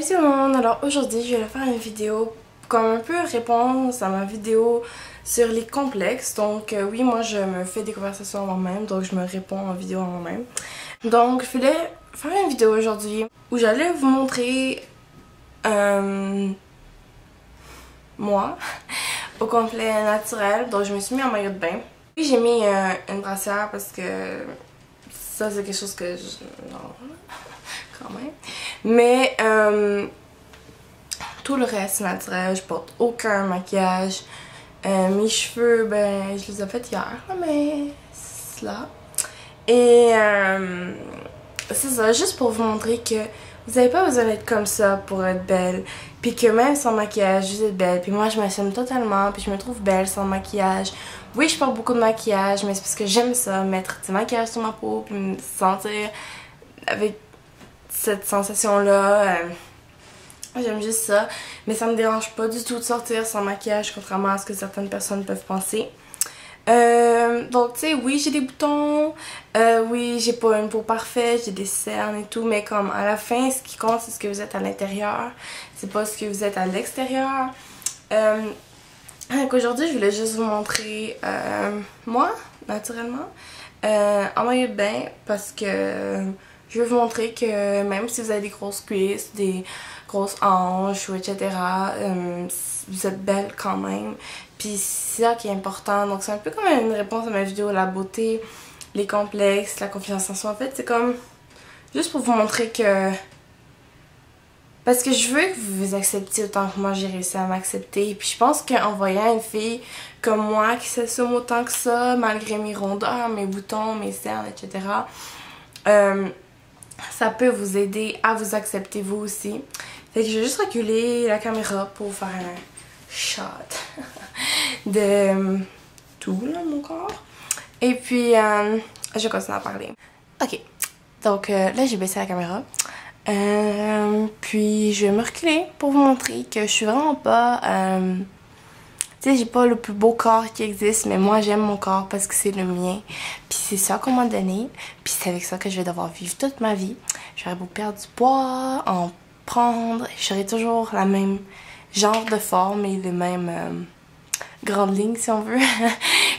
tout le monde, alors aujourd'hui je vais faire une vidéo comme un peu réponse à ma vidéo sur les complexes. Donc oui, moi je me fais des conversations à moi-même, donc je me réponds en vidéo à moi-même. Donc je voulais faire une vidéo aujourd'hui où j'allais vous montrer moi au complet naturel. Donc je me suis mis en maillot de bain. Puis j'ai mis une brassière parce que ça c'est quelque chose que non, quand même. Mais tout le reste naturel, je porte aucun maquillage. Mes cheveux, ben je les ai faits hier, mais c'est là. Et c'est ça, juste pour vous montrer que vous n'avez pas besoin d'être comme ça pour être belle. Puis que même sans maquillage, vous êtes belle. Puis moi je m'assume totalement, puis je me trouve belle sans maquillage. Oui, je porte beaucoup de maquillage, mais c'est parce que j'aime ça, mettre du maquillage sur ma peau, puis me sentir avec cette sensation-là. J'aime juste ça, mais ça me dérange pas du tout de sortir sans maquillage, contrairement à ce que certaines personnes peuvent penser. Donc tu sais, oui j'ai des boutons, oui j'ai pas une peau parfaite, j'ai des cernes et tout, mais comme à la fin ce qui compte c'est ce que vous êtes à l'intérieur, c'est pas ce que vous êtes à l'extérieur. Donc aujourd'hui je voulais juste vous montrer moi, naturellement, en maillot de bain, parce que je veux vous montrer que même si vous avez des grosses cuisses, des grosses hanches, ou etc., vous êtes belle quand même. Puis c'est ça qui est important. Donc c'est un peu comme une réponse à ma vidéo la beauté, les complexes, la confiance en soi. En fait c'est comme juste pour vous montrer que... Parce que je veux que vous vous acceptiez autant que moi j'ai réussi à m'accepter. Puis je pense qu'en voyant une fille comme moi qui s'assume autant que ça, malgré mes rondeurs, mes boutons, mes cernes, etc., ça peut vous aider à vous accepter vous aussi. Fait que je vais juste reculer la caméra pour faire un shot de tout là, mon corps. Et puis je vais continuer à parler. Ok, donc là j'ai baissé la caméra. Puis je vais me reculer pour vous montrer que je suis vraiment pas... tu sais, j'ai pas le plus beau corps qui existe, mais moi j'aime mon corps parce que c'est le mien. Puis c'est ça qu'on m'a donné. Puis c'est avec ça que je vais devoir vivre toute ma vie. J'aurais beau perdre du poids, en prendre, j'aurai toujours la même genre de forme et les mêmes grandes lignes si on veut.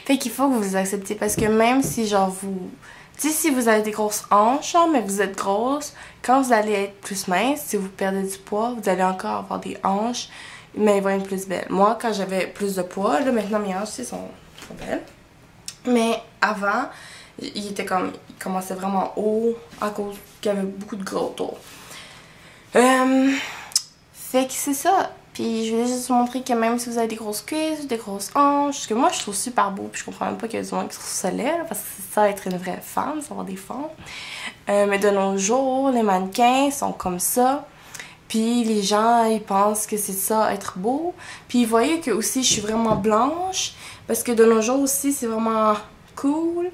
Fait qu'il faut que vous vous acceptiez parce que même si genre vous... Tu sais, si vous avez des grosses hanches, genre, mais vous êtes grosse, quand vous allez être plus mince, si vous perdez du poids, vous allez encore avoir des hanches, mais elles vont être plus belles. Moi, quand j'avais plus de poids, là, maintenant mes hanches, sont belles. Mais avant, il commençait vraiment haut à cause qu'il y avait beaucoup de gros autour. Fait que c'est ça. Puis je voulais juste vous montrer que même si vous avez des grosses cuisses, des grosses hanches, ce que moi je trouve super beau, puis je comprends même pas qu'il y a du monde qui trouve ça laid, là, parce que c'est ça être une vraie femme, c'est avoir des formes. Mais de nos jours, les mannequins sont comme ça. Puis les gens, ils pensent que c'est ça, être beau. Puis vous voyez que aussi je suis vraiment blanche, parce que de nos jours aussi c'est vraiment cool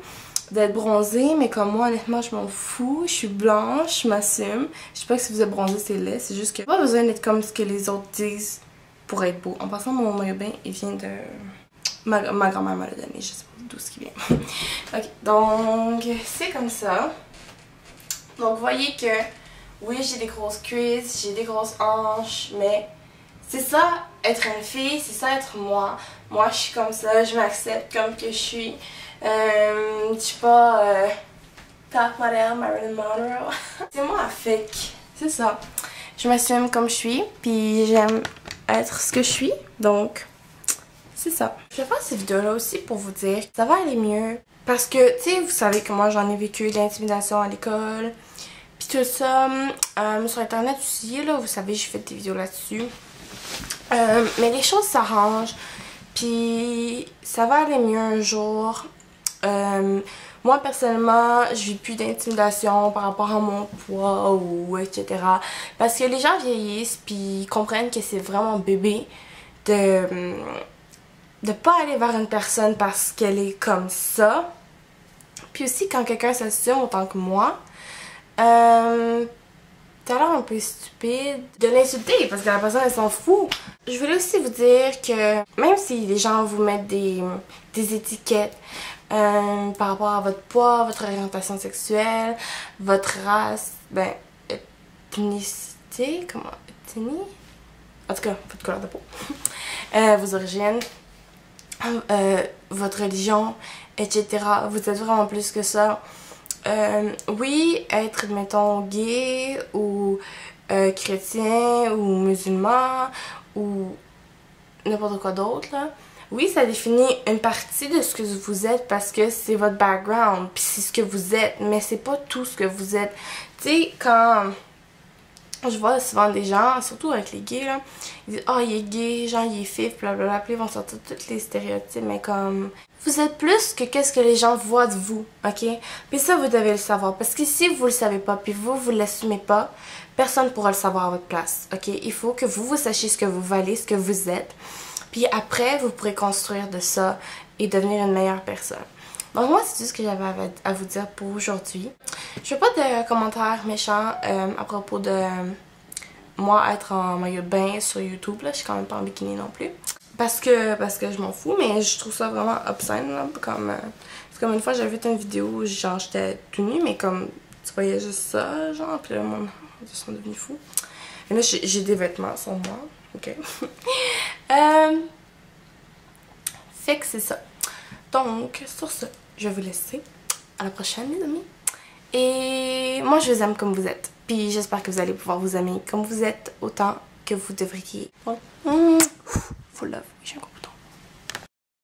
d'être bronzée, mais comme moi honnêtement je m'en fous, je suis blanche, je m'assume. Je sais pas que si vous êtes bronzée c'est laid, c'est juste que pas besoin d'être comme ce que les autres disent pour être beau. En passant, mon maillot de bain il vient de... ma grand-mère me l'a donné, je sais pas d'où ce qui vient. Ok, donc c'est comme ça. Donc vous voyez que oui j'ai des grosses cuisses, j'ai des grosses hanches, mais c'est ça être une fille, c'est ça être moi. Moi je suis comme ça, je m'accepte comme que je suis. Je suis pas top model Marilyn Monroe. C'est moi fake, c'est ça. Je m'assume comme je suis, puis j'aime être ce que je suis, donc c'est ça. Je vais faire cette vidéo là aussi pour vous dire que ça va aller mieux. Parce que, tu sais, vous savez que moi j'en ai vécu de l'intimidation à l'école, puis tout ça. Sur internet aussi, là, vous savez, j'ai fait des vidéos là-dessus. Mais les choses s'arrangent, puis ça va aller mieux un jour. Moi personnellement je vis plus d'intimidation par rapport à mon poids ou etc. Parce que les gens vieillissent puis ils comprennent que c'est vraiment bébé de pas aller vers une personne parce qu'elle est comme ça. Puis aussi quand quelqu'un s'assume autant que moi, t'as l'air un peu stupide de l'insulter parce que la personne elle s'en fout. Je voulais aussi vous dire que même si les gens vous mettent des étiquettes par rapport à votre poids, votre orientation sexuelle, votre race, ben, ethnicité, ethnicité, comment, ethnie, en tout cas, votre couleur de peau, vos origines, votre religion, etc. Vous êtes vraiment plus que ça. Oui, être, mettons, gay ou chrétien ou musulman ou n'importe quoi d'autre, là. Oui, ça définit une partie de ce que vous êtes parce que c'est votre background, puis c'est ce que vous êtes, mais c'est pas tout ce que vous êtes. Tu sais, quand je vois souvent des gens, surtout avec les gays, là, ils disent « Oh, il est gay, genre, il est fif, blablabla », puis ils vont sortir tous les stéréotypes, mais comme... Vous êtes plus que qu'est-ce que les gens voient de vous, ok? Puis ça, vous devez le savoir, parce que si vous le savez pas, puis vous l'assumez pas, personne pourra le savoir à votre place, ok? Il faut que vous sachiez ce que vous valez, ce que vous êtes, puis après, vous pourrez construire de ça et devenir une meilleure personne. Donc moi, c'est tout ce que j'avais à vous dire pour aujourd'hui. Je fais pas de commentaires méchants à propos de moi être en maillot de bain sur YouTube. Là, je suis quand même pas en bikini non plus. Parce que je m'en fous, mais je trouve ça vraiment obscène. Là, c'est comme une fois, j'avais fait une vidéo où genre j'étais tout nue, mais comme tu voyais juste ça, genre, puis là, ils sont devenus fous. Et là, j'ai des vêtements sur moi. Ok. Fait que c'est ça. Donc, sur ce, je vais vous laisser. À la prochaine, les amis. Et moi, je vous aime comme vous êtes. Puis j'espère que vous allez pouvoir vous aimer comme vous êtes autant que vous devriez. Bon. Full love. Oui, j'ai compris.